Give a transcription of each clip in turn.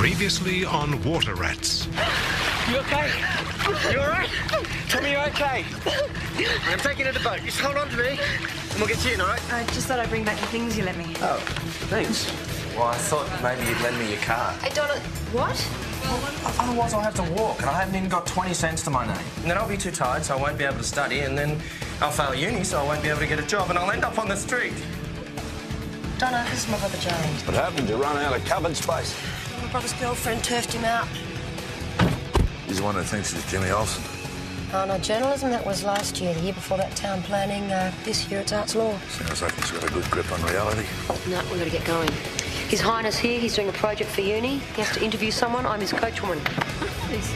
Previously on Water Rats. You okay? You all right? Tommy, you okay? I'm taking you to the boat. Just hold on to me, and we'll get you in, all right? I just thought I'd bring back the things you lent me. Oh, thanks. Well, I thought maybe you'd lend me your car. I don't know... What? Otherwise, I'll have to walk, and I haven't even got 20 cents to my name. And then I'll be too tired, so I won't be able to study, and then I'll fail uni, so I won't be able to get a job, and I'll end up on the street. Donna, this is my brother James. What happened? You run out of cupboard space? My brother's girlfriend turfed him out. He's the one who thinks he's Jimmy Olsen. Oh, no, journalism, that was last year. The year before that, town planning. This year, it's arts law. Sounds like he's got a good grip on reality. No, we've got to get going. His Highness here, he's doing a project for uni. He has to interview someone. I'm his coachwoman. Please.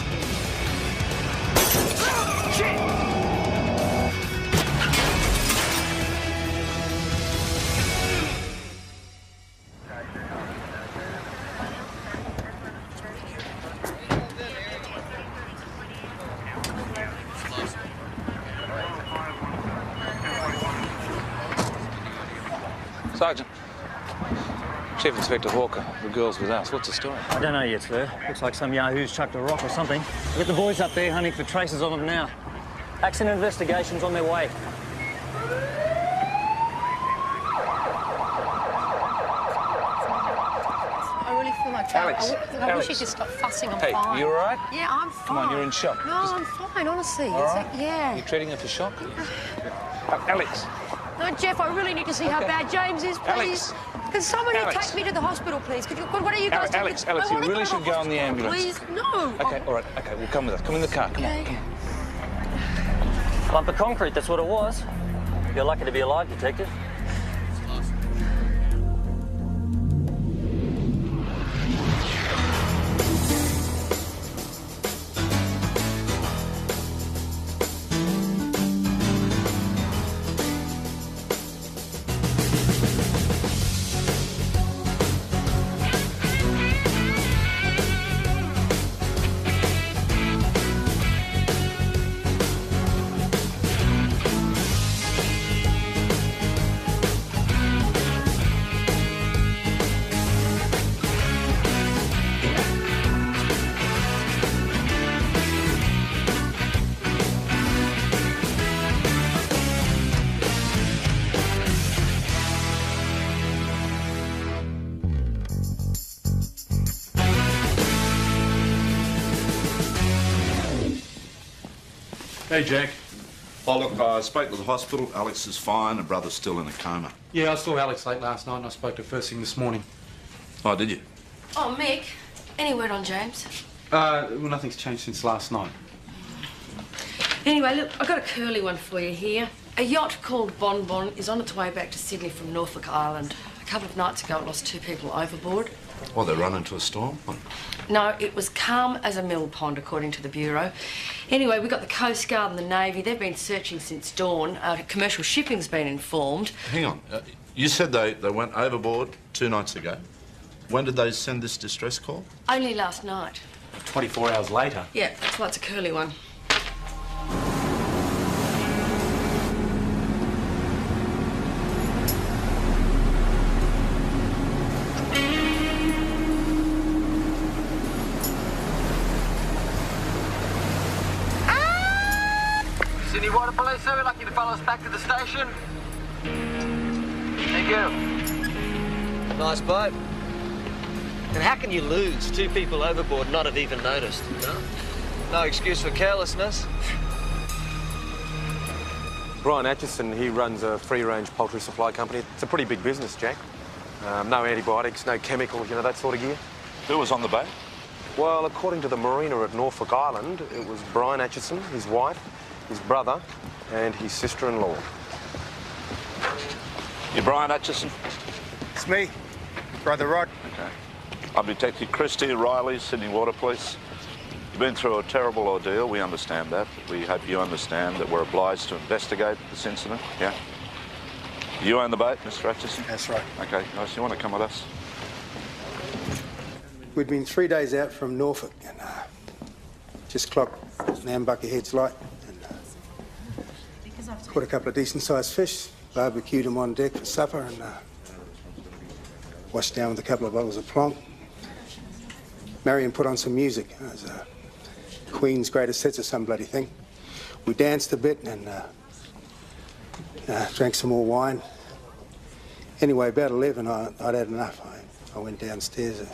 Sergeant. Chief Inspector Hawker, the girl's with us. What's the story? I don't know yet, sir. Looks like some yahoo's chucked a rock or something. We'll get the boys up there hunting for traces of them now. Accident investigation's on their way. I really feel like Alex, I wish Alex. you could stop fussing. I'm Hey, fine. you all right? Yeah, I'm fine. Come on, you're in shock. No, I'm fine, honestly. All right? Yeah. You're treating her for shock? Alex. No, Jeff, I really need to see how bad James is, please. Alex. Can somebody Alex. take me to the hospital, please? Could you, what are you guys doing? Alex, I you wanna really to should go on the hospital, ambulance. Please, no. Okay, all right, okay, well, come with us. Come in the car, come on. Come on. Lump of concrete, that's what it was. You're lucky to be alive, Detective. Hey, Jack. Oh, look, I spoke to the hospital. Alex is fine. Her brother's still in a coma. Yeah, I saw Alex late last night and I spoke to her first thing this morning. Oh, did you? Oh, Mick, any word on James? Well, nothing's changed since last night. Anyway, look, I've got a curly one for you here. A yacht called Bon Bon is on its way back to Sydney from Norfolk Island. A couple of nights ago, it lost 2 people overboard. Oh, they run into a storm? What? No, it was calm as a mill pond, according to the Bureau. Anyway, we got the Coast Guard and the Navy. They've been searching since dawn. Commercial shipping's been informed. Hang on. You said they went overboard 2 nights ago. When did they send this distress call? Only last night. 24 hours later. Yeah, that's why it's a curly one. Sydney Water Police, sir, we'd like you to follow us back to the station. Thank you. Nice boat. And how can you lose 2 people overboard and not have even noticed? No? No excuse for carelessness. Brian Atchison, he runs a free-range poultry supply company. It's a pretty big business, Jack. No antibiotics, no chemicals, you know, that sort of gear. Who was on the boat? Well, according to the marina at Norfolk Island, it was Brian Atchison, his wife, his brother, and his sister-in-law. You Brian Atchison? It's me, Brother Rod. Okay. I'm Detective Christie, Riley, Sydney Water Police. You've been through a terrible ordeal, we understand that. We hope you understand that we're obliged to investigate this incident, yeah? You own the boat, Mr. Atchison? That's right. Okay, nice. You want to come with us? We'd been 3 days out from Norfolk and just clocked Nambucca Head's light and caught a couple of decent-sized fish, barbecued them on deck for supper and washed down with a couple of bottles of plonk. Marion put on some music. It was Queen's Greatest Hits or some bloody thing. We danced a bit and drank some more wine. Anyway, about 11, I'd had enough. I went downstairs,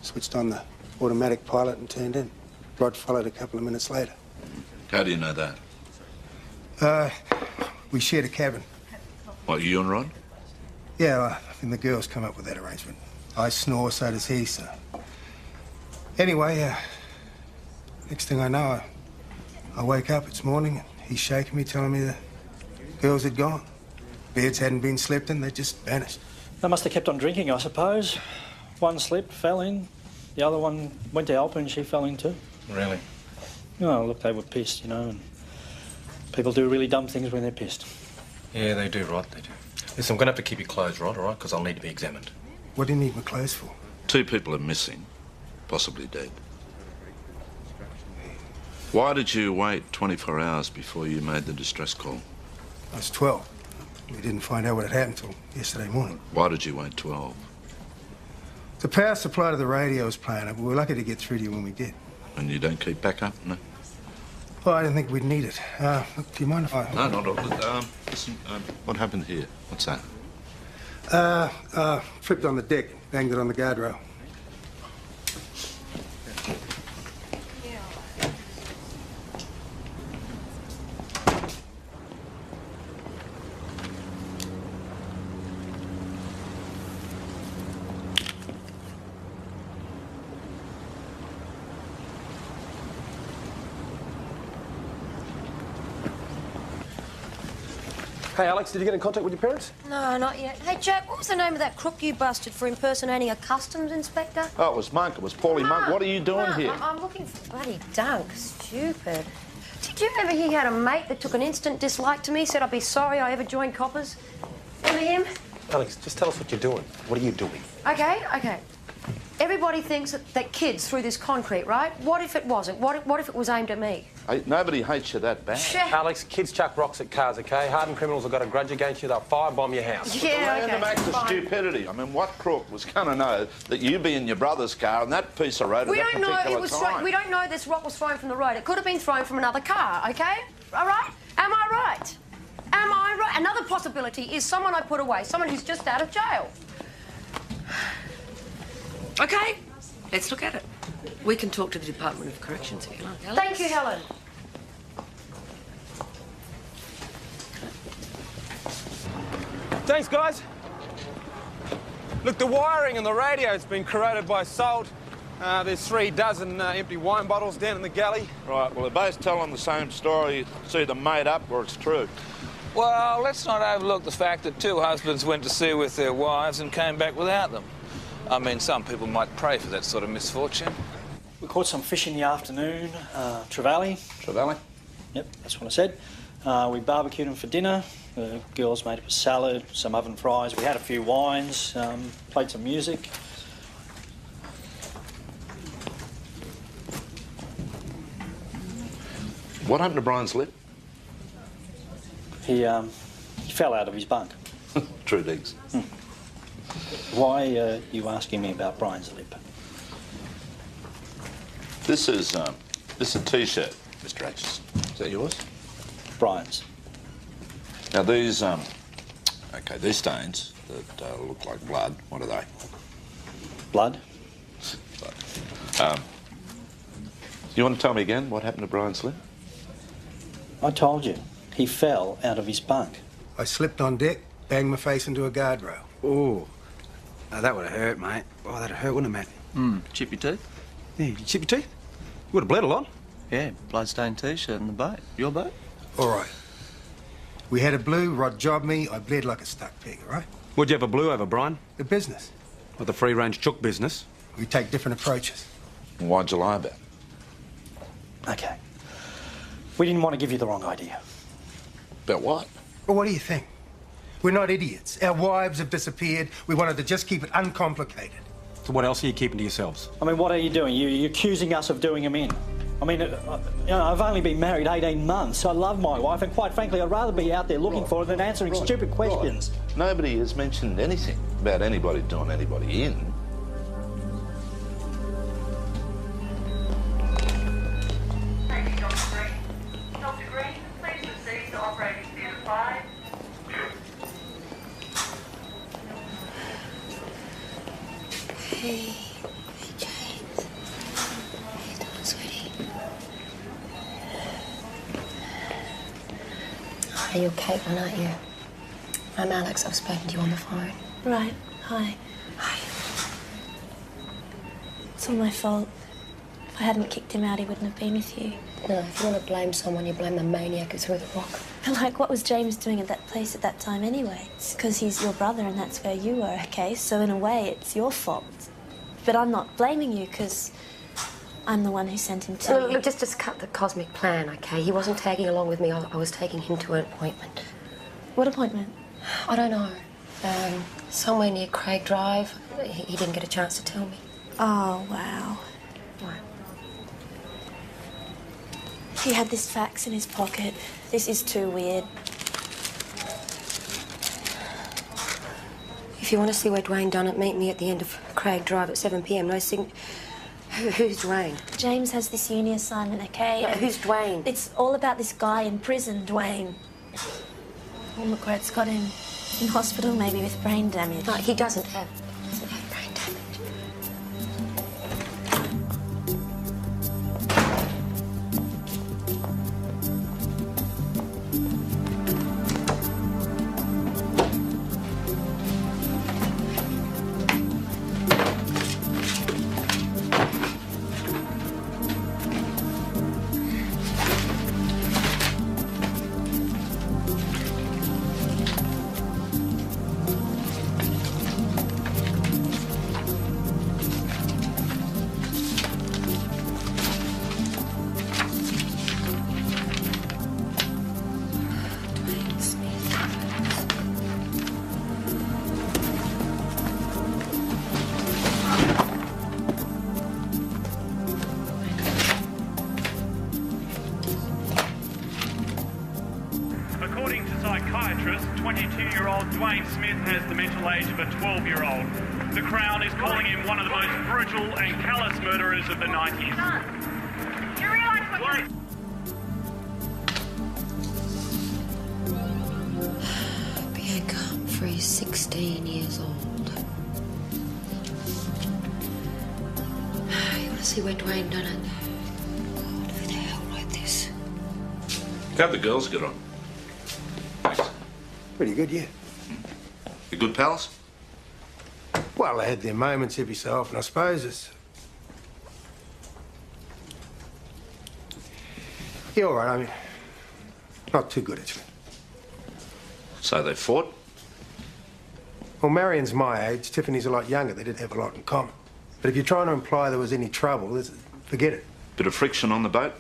switched on the automatic pilot and turned in. Rod followed a couple of minutes later. How do you know that? We shared a cabin. What, you and Rod? Yeah, I think the girls come up with that arrangement. I snore, so does he, so... Anyway, next thing I know, I wake up, it's morning, and he's shaking me, telling me the girls had gone. Beds hadn't been slept in, they just vanished. They must have kept on drinking, I suppose. One slipped, fell in. The other one went to help her and she fell in too. Really? Oh, look, they were pissed, you know, and people do really dumb things when they're pissed. Yeah, they do, Rod, they do. Listen, I'm going to have to keep your clothes, Rod, all right? Because I'll need to be examined. What do you need my clothes for? 2 people are missing, possibly dead. Why did you wait 24 hours before you made the distress call? I was 12. We didn't find out what had happened till yesterday morning. Why did you wait 12? The power supply to the radio was playing up. We were lucky to get through to you when we did. And you don't keep backup, no? Well, I didn't think we'd need it. Look, do you mind if I... No, not at all. Listen, what happened here? What's that? Tripped on the deck, banged it on the guardrail. Hey, Alex, did you get in contact with your parents? No, not yet. Hey, Jack, what was the name of that crook you busted for impersonating a customs inspector? Oh, it was Monk. It was Paulie Monk. What are you doing here? I'm looking for bloody Dunk. Stupid. Did you ever hear he had a mate that took an instant dislike to me, said I'd be sorry I ever joined coppers? Remember him? Alex, just tell us what you're doing. What are you doing? Okay. Everybody thinks that kids threw this concrete, right? What if it wasn't? What if it was aimed at me? Hey, nobody hates you that bad. Alex, kids chuck rocks at cars, OK? Hardened criminals have got a grudge against you. They'll firebomb your house. Yeah, okay. Random act of stupidity. I mean, what crook was going to know that you be in your brother's car and that piece of road at that particular time? We don't know this rock was thrown from the road. It could have been thrown from another car, OK? All right? Am I right? Am I right? Another possibility is someone I put away, someone who's just out of jail. OK, let's look at it. We can talk to the Department of Corrections if you like, Alex. Thank you, Helen. Thanks, guys. Look, the wiring and the radio's been corroded by salt. There's 3 dozen empty wine bottles down in the galley. Right, well, they're both telling the same story. It's either made up or it's true. Well, let's not overlook the fact that 2 husbands went to sea with their wives and came back without them. I mean, some people might pray for that sort of misfortune. We caught some fish in the afternoon, trevally. Trevally? Yep, that's what I said. We barbecued them for dinner. The girls made up a salad, some oven fries. We had a few wines, played some music. What happened to Brian's lip? He fell out of his bunk. True digs. Why are you asking me about Brian's lip? This is a T-shirt, Mr. Atchison. Is that yours? Brian's. Now these, okay, these stains that look like blood. What are they? Blood? Blood. You want to tell me again what happened to Brian's lip? I told you. He fell out of his bunk. I slipped on deck, banged my face into a guardrail. Oh, that would have hurt, mate. Oh, that'd hurt, wouldn't it, Matt? Chip your teeth? Yeah, you chip your teeth? You would have bled a lot. Yeah, bloodstained T-shirt in the boat. Your boat? All right. We had a blue, Rod jobbed me, I bled like a stuck pig, all right? What'd you have a blue over, Brian? The business. What, the free-range chook business? We take different approaches. And why'd you lie about it? Okay. We didn't want to give you the wrong idea. About what? Well, what do you think? We're not idiots. Our wives have disappeared. We wanted to just keep it uncomplicated. So what else are you keeping to yourselves? I mean, what are you doing? You're accusing us of doing him in. I mean, I've only been married 18 months. I love my wife, and quite frankly, I'd rather be out there looking for her than answering stupid questions. Nobody has mentioned anything about anybody doing anybody in. Hey, you're Caitlin, aren't you? I'm Alex. I've spoken to you on the phone. Right. Hi. Hi. It's all my fault. If I hadn't kicked him out, he wouldn't have been with you. No, if you want to blame someone, you blame the maniac who threw the rock. But, like, what was James doing at that place at that time anyway? It's because he's your brother and that's where you were, okay? So, in a way, it's your fault. But I'm not blaming you because I'm the one who sent him to you. Look, just cut the cosmic plan, okay? He wasn't tagging along with me. I was taking him to an appointment. What appointment? I don't know. Somewhere near Craig Drive. He didn't get a chance to tell me. Oh, wow. What? He had this fax in his pocket. This is too weird. If you want to see where Dwayne Dunnett, meet me at the end of Craig Drive at 7 p.m. No Who's Dwayne? James has this uni assignment, okay? Yeah, who's Dwayne? It's all about this guy in prison, Dwayne. Oh, look where it's got him. In hospital, maybe with brain damage. No, he doesn't have brain damage. According to psychiatrists, 22-year-old Dwayne Smith has the mental age of a 12-year-old. The Crown is calling him one of the most brutal and callous murderers of the 90s. Do you realise what you're... Bianca Humphrey, 16 years old. You want to see where Dwayne Dunnett? God, who the hell wrote this? How'd the girls get on? Pretty good, yeah. You good pals? Well, they had their moments every so often, I suppose. It's... Yeah, all right, I mean, not too good, actually. So they fought? Well, Marion's my age, Tiffany's a lot younger. They did have a lot in common. But if you're trying to imply there was any trouble, forget it. Bit of friction on the boat?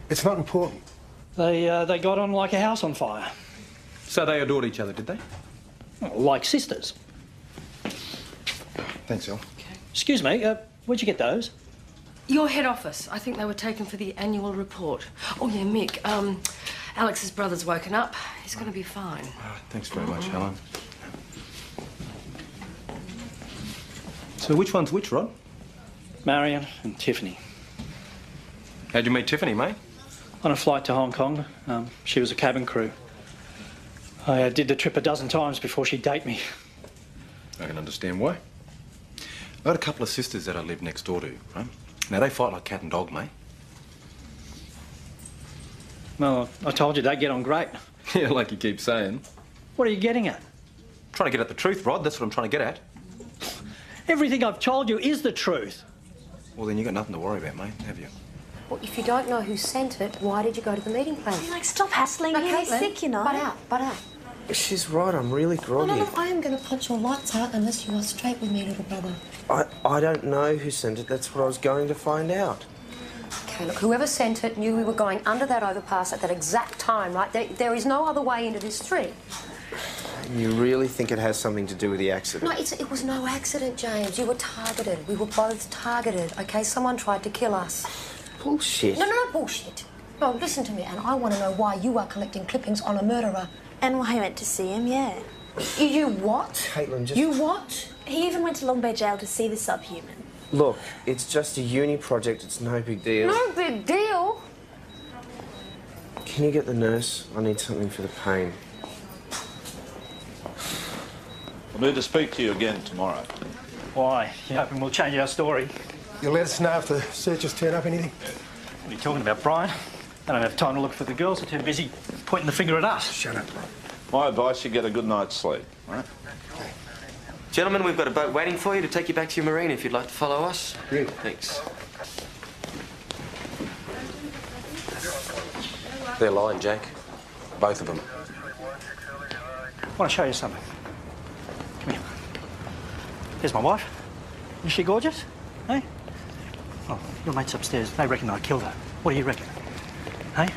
It's not important. They got on like a house on fire. So they adored each other, did they? Well, like sisters. Thanks, Al. Okay. Excuse me, where'd you get those? Your head office. I think they were taken for the annual report. Oh, yeah, Mick. Alex's brother's woken up. He's going to be fine. Thanks very much, Helen. So which one's which, Rod? Marion and Tiffany. How'd you meet Tiffany, mate? On a flight to Hong Kong. She was a cabin crew. I did the trip a dozen times before she'd date me. I can understand why. I got a couple of sisters that I live next door to, right? Now, they fight like cat and dog, mate. Well, I told you, they get on great. Yeah, like you keep saying. What are you getting at? Trying to get at the truth, Rod. That's what I'm trying to get at. Everything I've told you is the truth. Well, then you got nothing to worry about, mate, have you? Well, if you don't know who sent it, why did you go to the meeting place? Like, stop hassling him. He's sick, you know. Butt out. She's right, I'm really groggy. No, I am going to punch your lights out unless you are straight with me, little brother. I don't know who sent it. That's what I was going to find out. Okay, look, whoever sent it knew we were going under that overpass at that exact time, right? There is no other way into this street. You really think it has something to do with the accident? No, it was no accident, James. You were targeted. We were both targeted, okay? Someone tried to kill us. Bullshit. No, bullshit. No, listen to me, and I want to know why you are collecting clippings on a murderer. And why I went to see him, yeah. You what? Caitlin, just... You what? He even went to Long Bay Jail to see the subhuman. Look, it's just a uni project. It's no big deal. No big deal? Can you get the nurse? I need something for the pain. I'll need to speak to you again tomorrow. Why? You hoping we'll change our story? You'll let us know if the searchers turn up anything? What are you talking about, Brian? They don't have time to look for the girls. They're too busy pointing the finger at us. Shut up. My advice, you get a good night's sleep, right? Gentlemen, we've got a boat waiting for you to take you back to your marina if you'd like to follow us. Great. Thanks. They're lying, Jake. Both of them. I want to show you something. Come here. Here's my wife. Is she gorgeous? Hey? Oh, your mate's upstairs. They reckon I killed her. What do you reckon? Hey?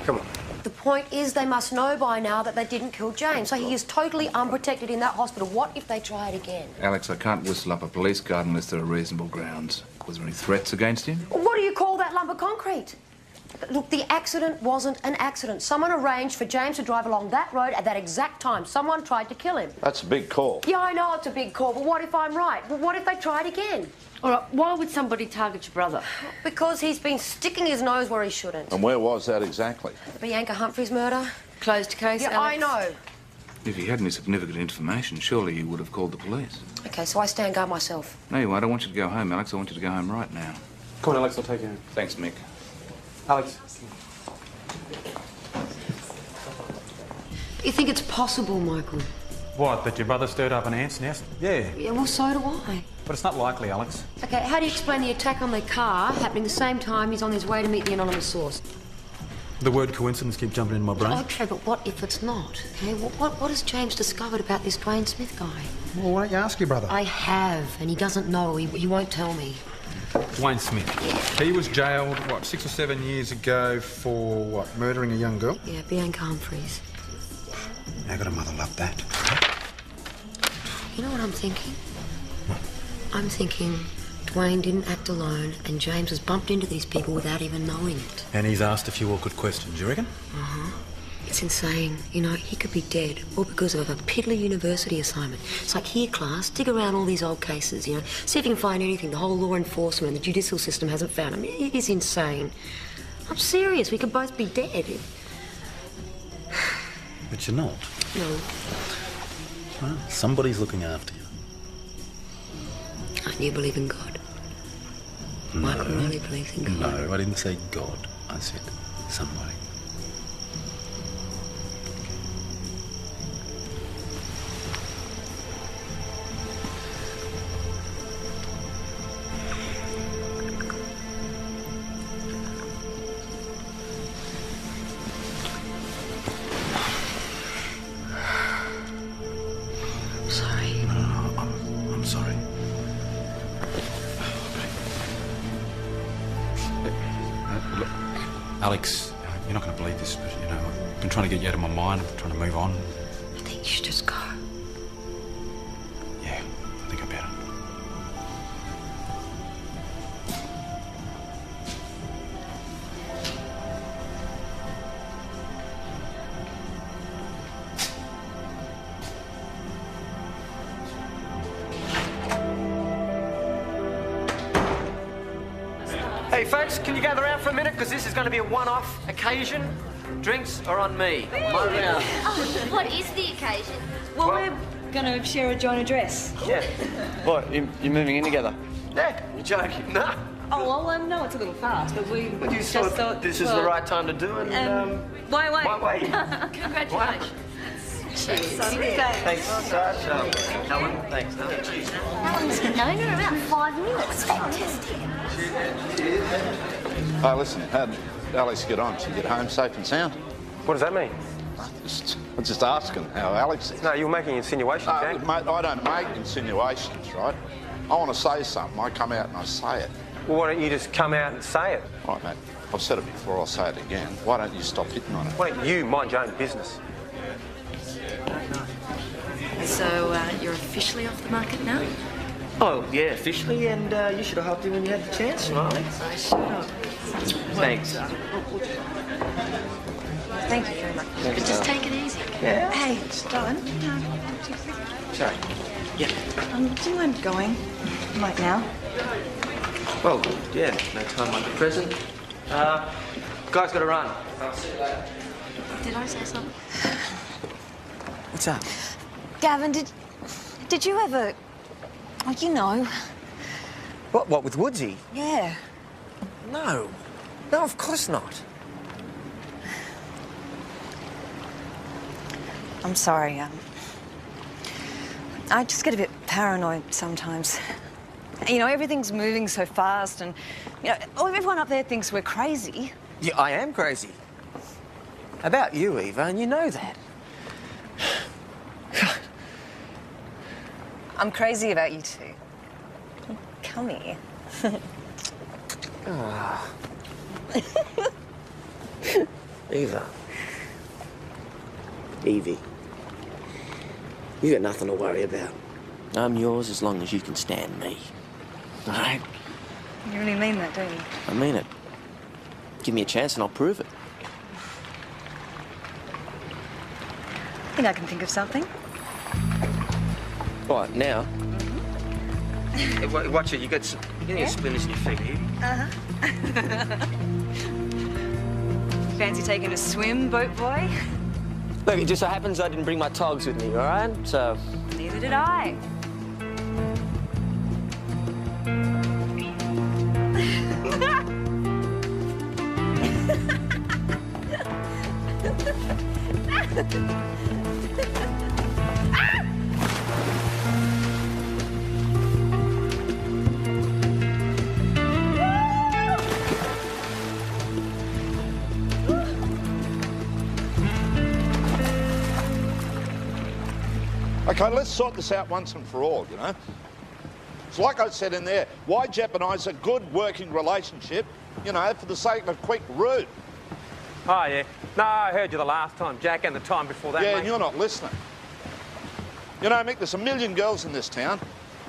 Come on. The point is they must know by now that they didn't kill James, so he is totally unprotected in that hospital. What if they try it again? Alex, I can't whistle up a police guard unless there are reasonable grounds. Was there any threats against him? What do you call that lump of concrete? Look, the accident wasn't an accident. Someone arranged for James to drive along that road at that exact time. Someone tried to kill him. That's a big call. Yeah, I know it's a big call, but what if I'm right? Well, what if they tried again? All right, why would somebody target your brother? Because he's been sticking his nose where he shouldn't. And where was that exactly? Bianca Humphrey's murder. Closed case, Yeah, Alex? I know. If he had any significant information, surely you would have called the police. Okay, so I stand guard myself. No, you won't. I want you to go home, Alex. I want you to go home right now. Come on, Alex, I'll take you home. Thanks, Mick. Alex. You think it's possible, Michael? What, that your brother stirred up an ant's nest? Yeah. Yeah, well, so do I. But it's not likely, Alex. Okay, how do you explain the attack on their car happening the same time he's on his way to meet the anonymous source? The word coincidence keeps jumping into my brain. Okay, but what if it's not? Okay, what has James discovered about this Dwayne Smith guy? Well, why don't you ask your brother? I have, and he doesn't know. He won't tell me. Dwayne Smith. He was jailed, what, 6 or 7 years ago for, what, murdering a young girl? Yeah, Bianca Humphreys. How could a mother love that? You know what I'm thinking? I'm thinking Dwayne didn't act alone, and James has bumped into these people without even knowing it. And he's asked a few awkward questions, you reckon? Uh-huh. It's insane. You know, he could be dead, all because of a piddly university assignment. It's like, here, class, dig around all these old cases, you know, see if you can find anything the whole law enforcement and the judicial system hasn't found. I mean, it is insane. I'm serious. We could both be dead. But you're not. No. Well, somebody's looking after you. And you believe in God? No. Michael really believes in God. No, I didn't say God. I said somebody. I'm sorry. Look, Alex, you're not going to believe this, but, you know, I've been trying to get you out of my mind. I'm trying to move on. I think you should just go. Yeah, I think I better. Hey, folks, can you gather around for a minute? Because this is going to be a one-off occasion. Drinks are on me. My round. Oh, what is the occasion? Well, we're going to share a joint address. Yeah. What, you're moving in together? Yeah, you're joking. No. Oh, well, I know it's a little fast, but we But you just thought this is the right time to do it. Wait. Wait. Congratulations. Cheers. Thanks, Sarge. Helen, thanks. Cheers. Helen's known her about 5 minutes. Fantastic. Oh, listen, how'd Alex get on? Did she get home safe and sound? What does that mean? I'm just asking how Alex is. No, you're making insinuations, Jack. Mate, I don't make insinuations, right? I want to say something. I come out and I say it. Well, why don't you just come out and say it? Right, mate. I've said it before, I'll say it again. Why don't you stop hitting on it? Why don't you mind your own business? So, you're officially off the market now? Oh, yeah, officially, and you should have helped him when you had the chance, Riley. I should have. Thanks. Thank you very much. Thanks, Just darling. take it easy. Yeah. Hey, darling. Sorry. Yeah. Do you mind going right now? Well, yeah, no time like the present. Guy's got to run. I'll see you later. Did I say something? What's up? Gavin, did you ever... Like, you know... What, with Woodsy? Yeah. No. No, of course not. I'm sorry. I just get a bit paranoid sometimes. You know, everything's moving so fast and, you know, everyone up there thinks we're crazy. Yeah, I am crazy. About you, Eva, and you know that. I'm crazy about you too. Come here. Ah. Eva. Evie. You got nothing to worry about. I'm yours as long as you can stand me. All right? You really mean that, don't you? I mean it. Give me a chance and I'll prove it. I think I can think of something. What, now? Hey, watch it, you got some... You're getting splinters in your feet, Evie. Uh-huh. Fancy taking a swim, boat boy? Look, it just so happens I didn't bring my togs with me, all right? So... Neither did I. Okay, let's sort this out once and for all, you know. It's like I said in there, why jeopardise a good working relationship, you know, for the sake of a quick route? Oh, yeah. No, I heard you the last time, Jack, and the time before that, Yeah, mate. and you're not listening. You know, Mick, there's a million girls in this town,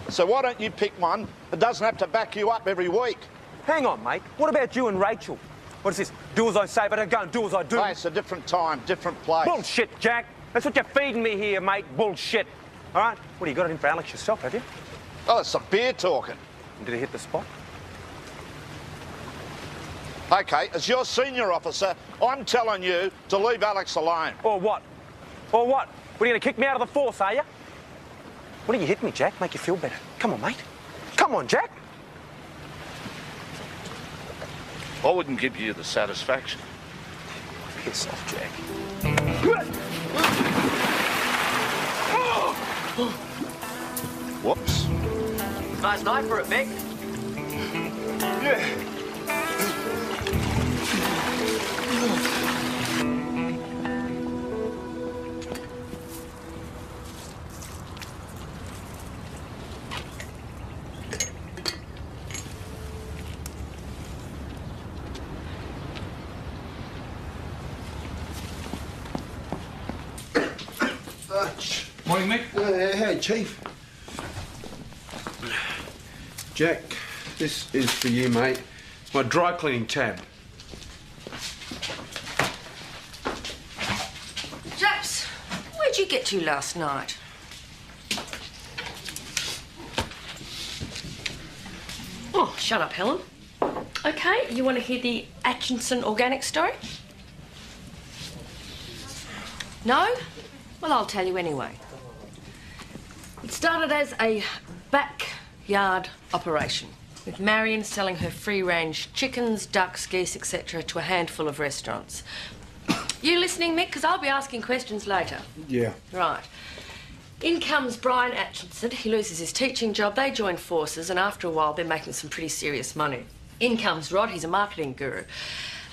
so why don't you pick one that doesn't have to back you up every week? Hang on, mate. What about you and Rachel? What is this? Do as I say, but I don't go and do as I do. Hey, it's a different time, different place. Bullshit, Jack. That's what you're feeding me here, mate. Bullshit. All right? What, you got it in for Alex yourself, have you? Oh, it's a beer talking. Did he hit the spot? Okay, as your senior officer, I'm telling you to leave Alex alone. Or what? Or what? What, are you going to kick me out of the force, are you? Why don't you hit me, Jack? Make you feel better. Come on, mate. Come on, Jack. I wouldn't give you the satisfaction. Piss off, Jack. Whoops. Nice night for it, Mick. Yeah. Morning, Mick. Hey, Chief. Jack, this is for you, mate. It's my dry cleaning tab. Japs, where'd you get to last night? Oh, shut up, Helen. Okay, you want to hear the Atchison organic story? No? Well, I'll tell you anyway. It started as a backyard operation, with Marion selling her free-range chickens, ducks, geese, etc. to a handful of restaurants. You listening, Mick? Because I'll be asking questions later. Yeah. Right. In comes Brian Atchison. He loses his teaching job. They join forces, and after a while, they're making some pretty serious money. In comes Rod. He's a marketing guru.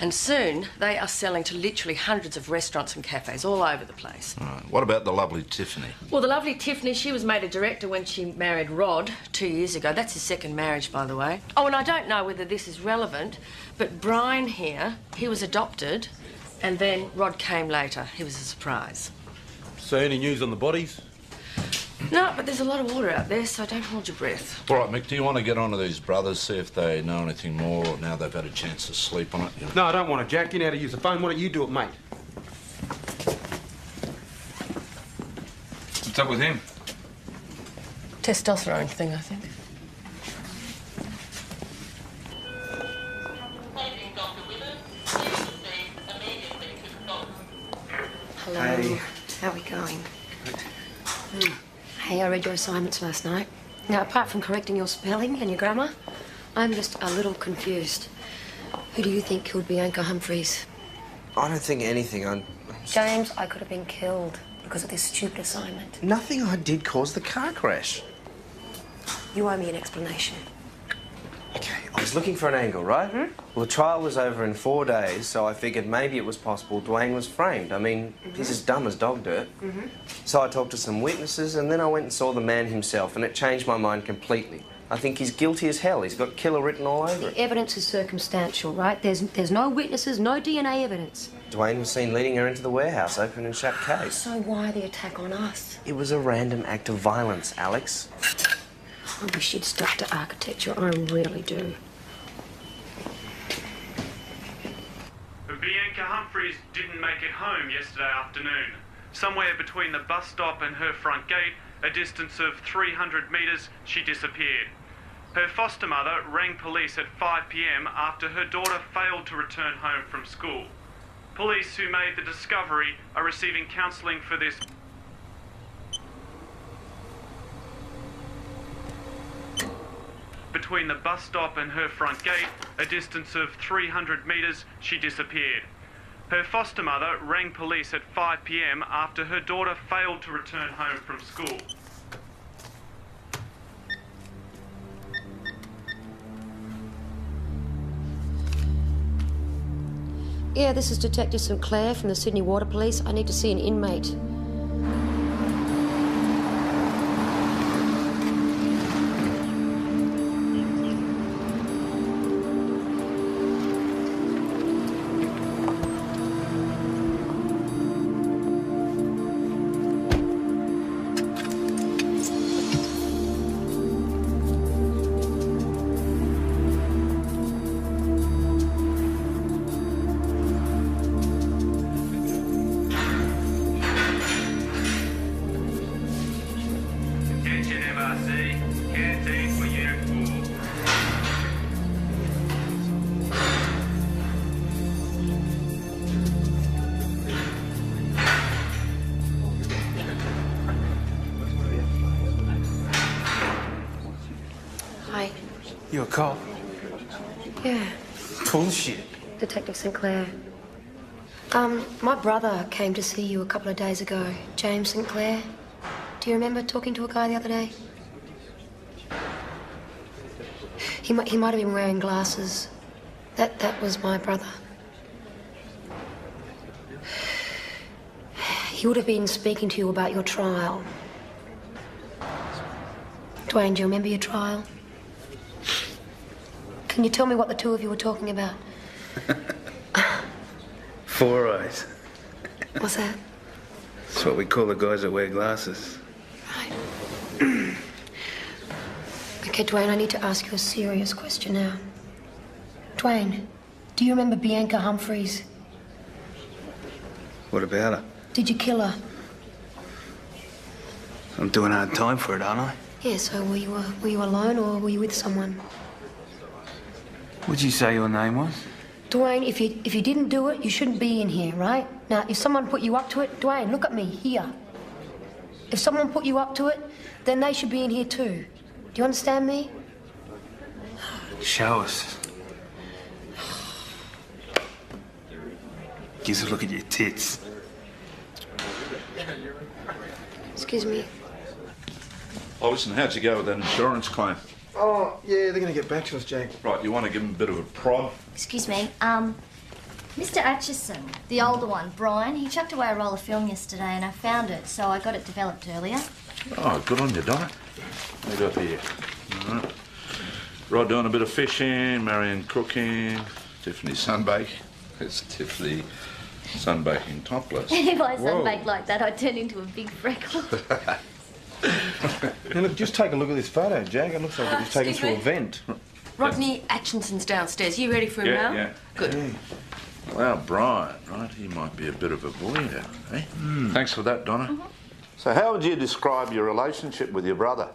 And soon, they are selling to literally hundreds of restaurants and cafes all over the place. Right. What about the lovely Tiffany? Well, the lovely Tiffany, she was made a director when she married Rod 2 years ago. That's his second marriage, by the way. Oh, and I don't know whether this is relevant, but Brian here, he was adopted, and then Rod came later. He was a surprise. So any news on the bodies? No, but there's a lot of water out there, so don't hold your breath. All right, Mick, do you want to get onto these brothers, see if they know anything more, or now they've had a chance to sleep on it? You know? No, I don't want to, Jack. You know how to use the phone. Why don't you do it, mate? What's up with him? Testosterone thing, I think. Hello. Hey. How are we going? Hey, I read your assignments last night. Now, apart from correcting your spelling and your grammar, I'm just a little confused. Who do you think killed Bianca Humphreys? I don't think anything. James, I could have been killed because of this stupid assignment. Nothing I did caused the car crash. You owe me an explanation. Okay, I was looking for an angle, right? Well, the trial was over in 4 days, so I figured maybe it was possible Dwayne was framed. I mean, he's as dumb as dog dirt. So I talked to some witnesses, and then I went and saw the man himself, and it changed my mind completely. I think he's guilty as hell. He's got killer written all over it. The evidence is circumstantial, right? There's no witnesses, no DNA evidence. Dwayne was seen leading her into the warehouse, open and shut case. So why the attack on us? It was a random act of violence, Alex. I wish you'd stuck to architecture. I really do. Bianca Humphreys didn't make it home yesterday afternoon. Somewhere between the bus stop and her front gate, a distance of 300 metres, she disappeared. Her foster mother rang police at 5 p.m. after her daughter failed to return home from school. Police who made the discovery are receiving counselling for this. Between the bus stop and her front gate, a distance of 300 metres, she disappeared. Her foster mother rang police at 5 p.m. after her daughter failed to return home from school. Yeah, this is Detective Sinclair from the Sydney Water Police. I need to see an inmate. Hi. You a cop? Yeah, Bullshit. Detective Sinclair. My brother came to see you a couple of days ago. James Sinclair. Do you remember talking to a guy the other day? He might have been wearing glasses. That was my brother. He would have been speaking to you about your trial. Dwayne, do you remember your trial? Can you tell me what the two of you were talking about? 4 eyes. What's that? That's what we call the guys that wear glasses. Okay, Dwayne, I need to ask you a serious question now. Dwayne, do you remember Bianca Humphreys? What about her? Did you kill her? I'm doing hard time for it, aren't I? Yeah, so were you alone or were you with someone? What'd you say your name was? Dwayne, if you didn't do it, you shouldn't be in here, right? Now, if someone put you up to it, Dwayne, look at me, here. If someone put you up to it, then they should be in here too. Do you understand me? Show us. Give us a look at your tits. Excuse me. Oh, listen, how'd you go with that insurance claim? Oh, yeah, they're going to get back to us, Jack. Right, you want to give him a bit of a prod? Excuse me, Mr. Atchison, the older one, Brian, he chucked away a roll of film yesterday and I found it, so I got it developed earlier. Oh, good on you, Donna. What do you got here? All right. Rod doing a bit of fishing, Marion cooking, Tiffany sunbaking. It's Tiffany sunbaking topless. If I Whoa. sunbaked like that, I'd turn into a big freckle. Now, look, just take a look at this photo, Jack. It looks like it was taken through a vent. Rodney Atchinson's downstairs. You ready for him now? Yeah. Good. Yeah. Well, Brian, right? He might be a bit of a voyeur, eh? Thanks for that, Donna. So how would you describe your relationship with your brother?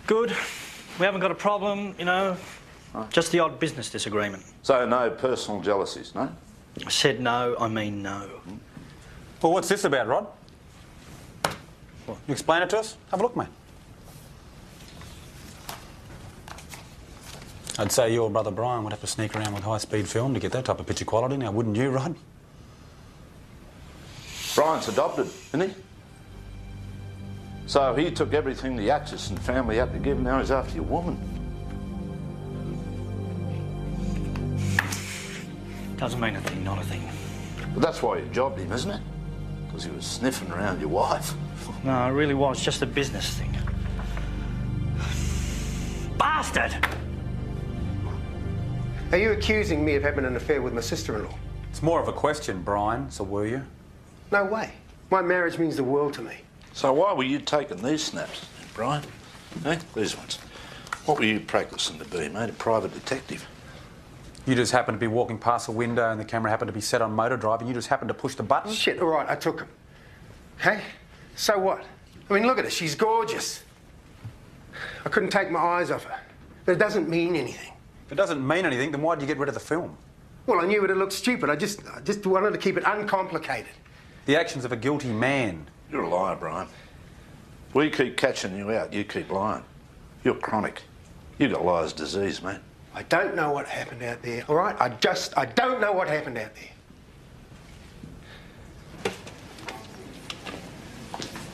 Good. We haven't got a problem, you know. Just the odd business disagreement. So no personal jealousies, no? I said no, I mean no. Well, what's this about, Rod? What? You explain it to us? Have a look, mate. I'd say your brother Brian would have to sneak around with high-speed film to get that type of picture quality, now wouldn't you, Rod? Brian's adopted, isn't he? So he took everything the Atchison family had to give, now he's after your woman. Doesn't mean a thing, not a thing. But that's why you jobbed him, isn't it? Because he was sniffing around your wife. No, it really was just a business thing. Bastard! Are you accusing me of having an affair with my sister-in-law? It's more of a question, Brian, so were you? No way. My marriage means the world to me. So why were you taking these snaps, Brian? Eh? These ones. What were you practising to be, mate? A private detective? You just happened to be walking past the window and the camera happened to be set on motor drive and you just happened to push the button? Shit, all right, I took him. Hey? So what? I mean, look at her. She's gorgeous. I couldn't take my eyes off her. But it doesn't mean anything. If it doesn't mean anything, then why'd you get rid of the film? Well, I knew it would look stupid. I just wanted to keep it uncomplicated. The actions of a guilty man. You're a liar, Brian. We keep catching you out, you keep lying. You're chronic. You got liar's disease, mate. I don't know what happened out there, all right? I don't know what happened out there.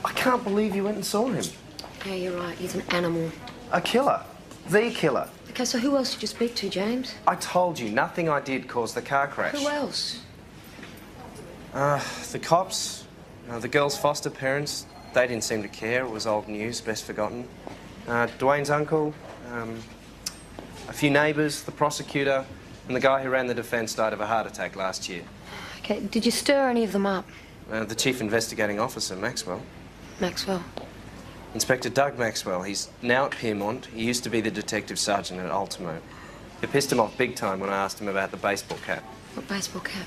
I can't believe you went and saw him. Yeah, you're right. He's an animal. A killer. The killer. Okay, so who else did you speak to, James? I told you, nothing I did caused the car crash. Who else? The cops, the girl's foster parents, they didn't seem to care. It was old news, best forgotten. Dwayne's uncle, a few neighbours, the prosecutor, and the guy who ran the defence died of a heart attack last year. Okay, did you stir any of them up? The chief investigating officer, Maxwell. Maxwell? Inspector Doug Maxwell. He's now at Piermont. He used to be the detective sergeant at Ultimo. It pissed him off big time when I asked him about the baseball cap. What baseball cap?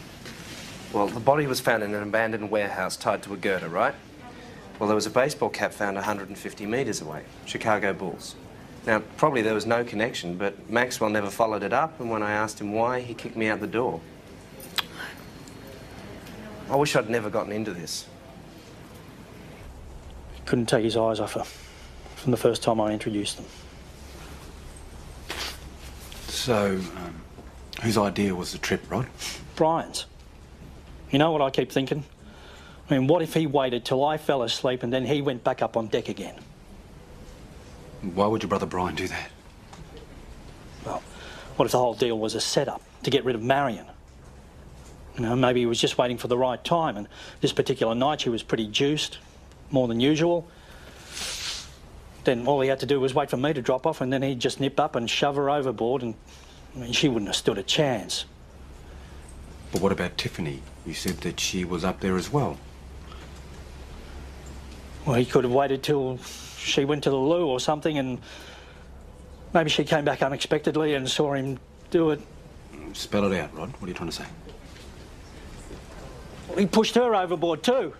Well, the body was found in an abandoned warehouse tied to a girder, right? Well, there was a baseball cap found 150 metres away. Chicago Bulls. Now, probably there was no connection, but Maxwell never followed it up, and when I asked him why, he kicked me out the door. I wish I'd never gotten into this. Couldn't take his eyes off her from the first time I introduced them. So, whose idea was the trip, Rod? Brian's. You know what I keep thinking? I mean, what if he waited till I fell asleep and then he went back up on deck again? Why would your brother Brian do that? Well, what if the whole deal was a setup to get rid of Marion? You know, maybe he was just waiting for the right time, and this particular night she was pretty juiced, more than usual. Then all he had to do was wait for me to drop off, and then he'd just nip up and shove her overboard, and I mean, she wouldn't have stood a chance. But what about Tiffany? You said that she was up there as well. Well, he could have waited till she went to the loo or something, and maybe she came back unexpectedly and saw him do it. Spell it out, Rod. What are you trying to say? Well, he pushed her overboard too.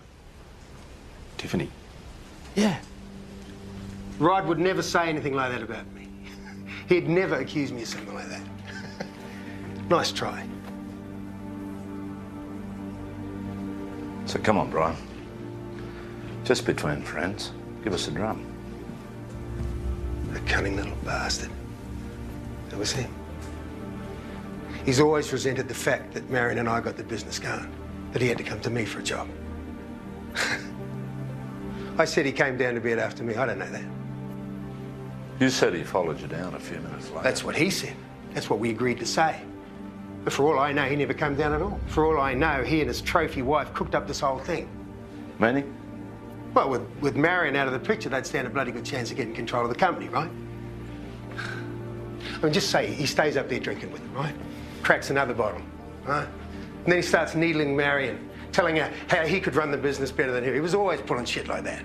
Tiffany? Yeah. Rod would never say anything like that about me. He'd never accuse me of something like that. Nice try. So come on, Brian. Just between friends, give us a drum. A cunning little bastard. That was him. He's always resented the fact that Marion and I got the business going, that he had to come to me for a job. I said he came down to bed after me. I don't know that. You said he followed you down a few minutes later. That's what he said. That's what we agreed to say. But for all I know, he never came down at all. For all I know, he and his trophy wife cooked up this whole thing. Meaning? Well, with Marion out of the picture, they'd stand a bloody good chance of getting control of the company, right? I mean, just say he stays up there drinking with them, right? Cracks another bottle, right? And then he starts needling Marion, telling her how he could run the business better than her. He was always pulling shit like that.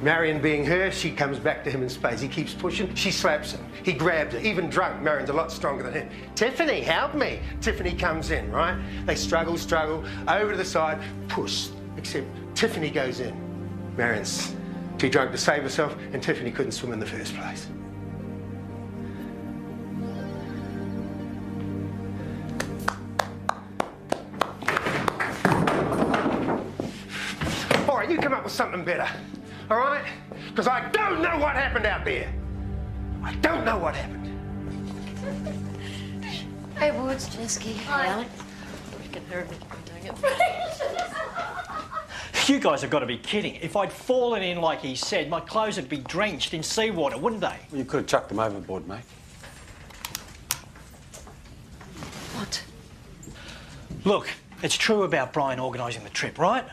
Marion being her, she comes back to him in spades. He keeps pushing, she slaps him. He grabs her, even drunk. Marion's a lot stronger than him. Tiffany, help me. Tiffany comes in, right? They struggle, over to the side, push. Except Tiffany goes in. Marion's too drunk to save herself, and Tiffany couldn't swim in the first place. All right, you come up with something better. All right? Because I don't know what happened out there. I don't know what happened. Hey, Woods, Jessica. Hi. Alex. Freaking her doing it. You guys have got to be kidding. If I'd fallen in like he said, my clothes would be drenched in seawater, wouldn't they? Well, you could have chucked them overboard, mate. What? Look, it's true about Brian organising the trip, right?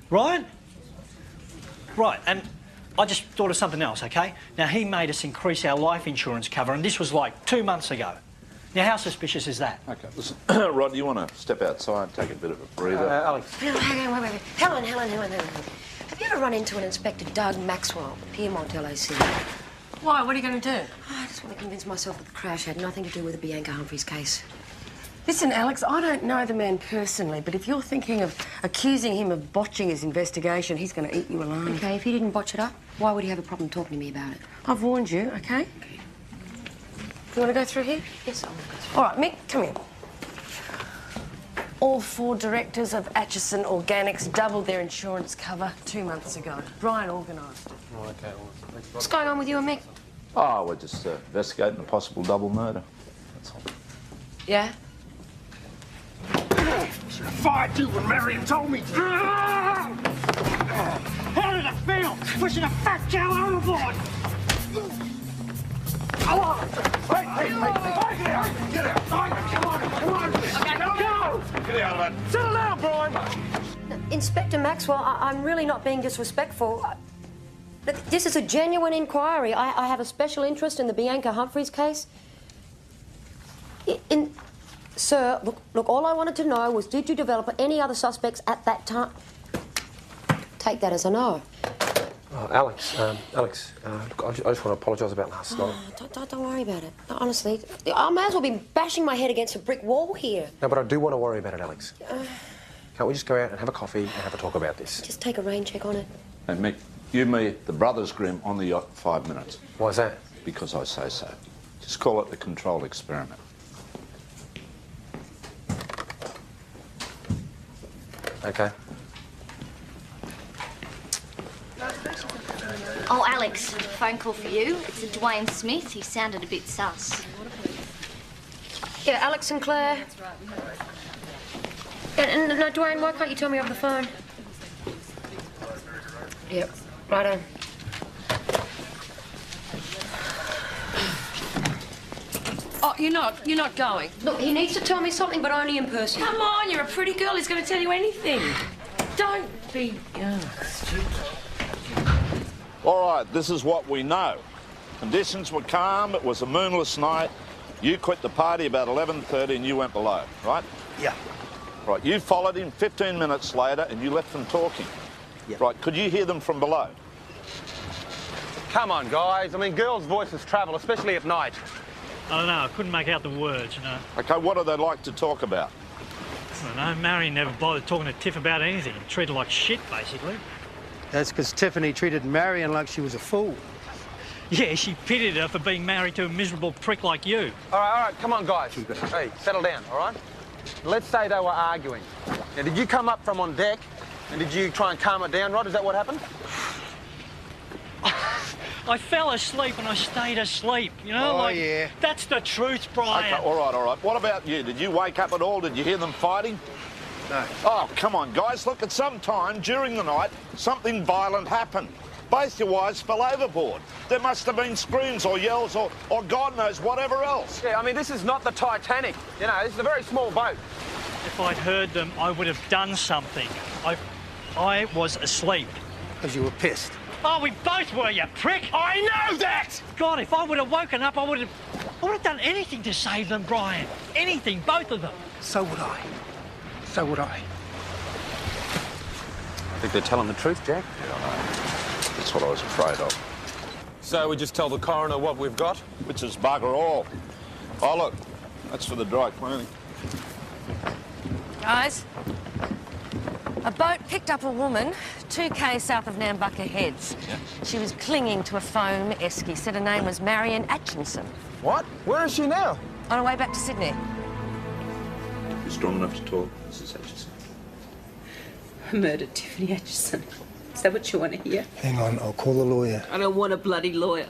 Right? Right, and I just thought of something else, OK? Now, he made us increase our life insurance cover, and this was like 2 months ago. Now, how suspicious is that? Okay, listen, Rod, do you want to step outside, take a bit of a breather? Alex. Hang on, wait. Helen. Have you ever run into an Inspector Doug Maxwell, Piermont LAC? Why? What are you going to do? I just want to convince myself that the crash had nothing to do with the Bianca Humphreys case. Listen, Alex, I don't know the man personally, but if you're thinking of accusing him of botching his investigation, he's going to eat you alive. OK, if he didn't botch it up, why would he have a problem talking to me about it? I've warned you, OK? You want to go through here? Yes, I want to go through. All right, Mick, come here. All 4 directors of Atchison Organics doubled their insurance cover 2 months ago. Brian organised it. Oh, OK, well, What's going on with you and Mick? Oh, we're just investigating a possible double murder. That's all. Yeah? Should have fired you when Marion told me to. How did it feel, pushing a fat cow overboard? Hey, get out! Come on! Go! Get out of that! Settle down, Brian! Inspector Maxwell, I'm really not being disrespectful. This is a genuine inquiry. I have a special interest in the Bianca Humphreys case. Sir, look, all I wanted to know was, did you develop any other suspects at that time? Take that as a no. Oh, Alex, look, I just want to apologise about last night. Don't worry about it. Honestly, I may as well be bashing my head against a brick wall here. No, but I do want to worry about it, Alex. Can't we just go out and have a coffee and have a talk about this? Just take a rain check on it. Hey, Mick, you meet the Brothers Grimm on the yacht 5 minutes. Why is that? Because I say so. Just call it the controlled experiment. OK. Oh, Alex, phone call for you. It's a Dwayne Smith. He sounded a bit sus. Yeah, Alex and Claire. And no, Dwayne, why can't you tell me over the phone? Yep, righto. Oh, you're not going? Look, he needs to tell me something, but only in person. Come on, you're a pretty girl. He's going to tell you anything. Don't be... stupid. All right, this is what we know. Conditions were calm, it was a moonless night. You quit the party about 11:30 and you went below, right? Yeah. Right, you followed him 15 minutes later and you left them talking. Yeah. Right, could you hear them from below? Come on, guys. I mean, girls' voices travel, especially at night. I don't know, I couldn't make out the words, you know. OK, what do they like to talk about? I don't know, Marion never bothered talking to Tiff about anything. Treated her like shit, basically. That's because Tiffany treated Marion like she was a fool. Yeah, she pitied her for being married to a miserable prick like you. All right, come on, guys. Hey, settle down, all right? Let's say they were arguing. Now, did you come up from on deck and did you try and calm it down, Rod? Is that what happened? I fell asleep and I stayed asleep, you know? Oh, yeah. That's the truth, Brian. OK, all right. What about you? Did you wake up at all? Did you hear them fighting? No. Oh, come on, guys. Look, at some time during the night, something violent happened. Both your wives fell overboard. There must have been screams or yells or God knows whatever else. Yeah, I mean, this is not the Titanic. You know, this is a very small boat. If I'd heard them, I would have done something. I was asleep. Because you were pissed. Oh, we both were, you prick! I know that! God, if I would have woken up, I would have done anything to save them, Brian. Anything, both of them. So would I. So would I. I think they're telling the truth, Jack. Yeah, I know. That's what I was afraid of. So we just tell the coroner what we've got? Which is bugger all. Oh, look, that's for the dry cleaning. Guys, a boat picked up a woman 2k south of Nambucca Heads. Yeah. She was clinging to a foam esky. Said her name was Marion Atchison. What? Where is she now? On her way back to Sydney. You strong enough to talk, Mrs. Atchison? I murdered Tiffany Atchison. Is that what you want to hear? Hang on, I'll call the lawyer. I don't want a bloody lawyer.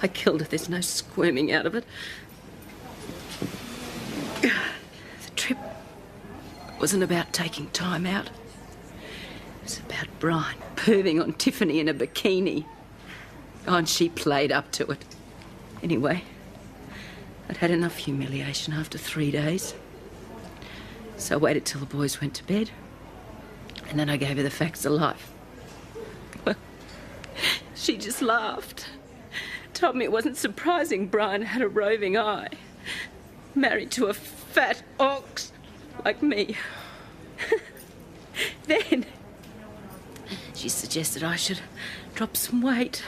I killed her. There's no squirming out of it. The trip wasn't about taking time out. It was about Brian perving on Tiffany in a bikini. Oh, and she played up to it. Anyway, I'd had enough humiliation after 3 days. So I waited till the boys went to bed. And then I gave her the facts of life. Well, she just laughed. Told me it wasn't surprising Brian had a roving eye. Married to a fat ox like me. Then she suggested I should drop some weight.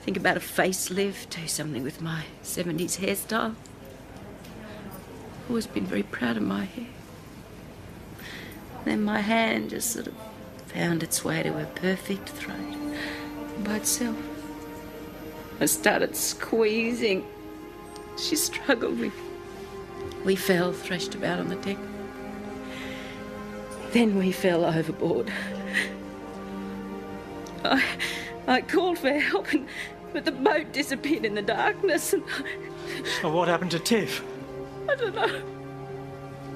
Think about a facelift, do something with my 70s hairstyle. I've always been very proud of my hair. Then my hand just sort of found its way to her perfect throat by itself. I started squeezing. She struggled. We fell, thrashed about on the deck. Then we fell overboard. I called for help, but the boat disappeared in the darkness. And So what happened to Tiff? I don't know.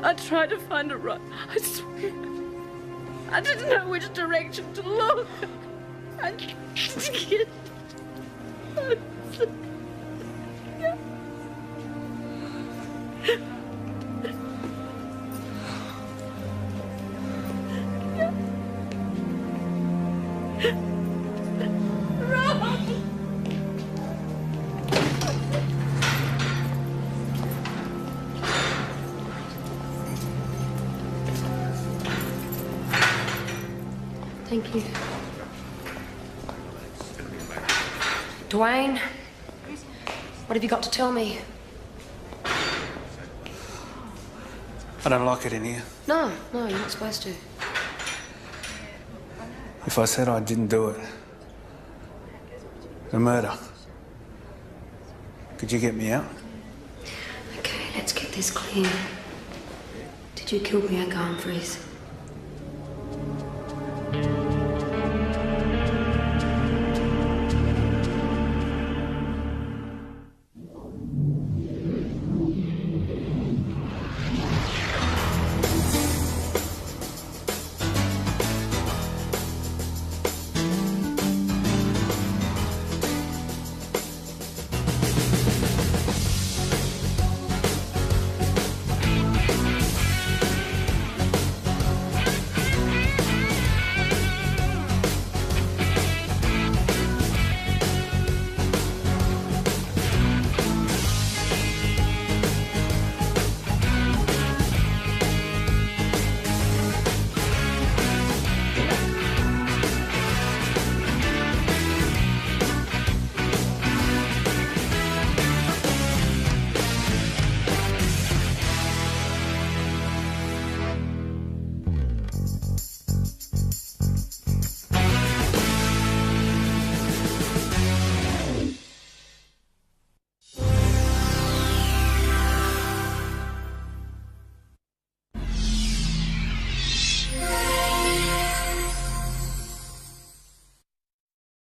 I tried to find a right. I swear. I didn't know which direction to look. I Thank you. Dwayne, what have you got to tell me? I don't like it in here. No, you're not supposed to. If I said I didn't do it, a murder, could you get me out? Okay, let's get this clear. Did you kill Bianca Humphries?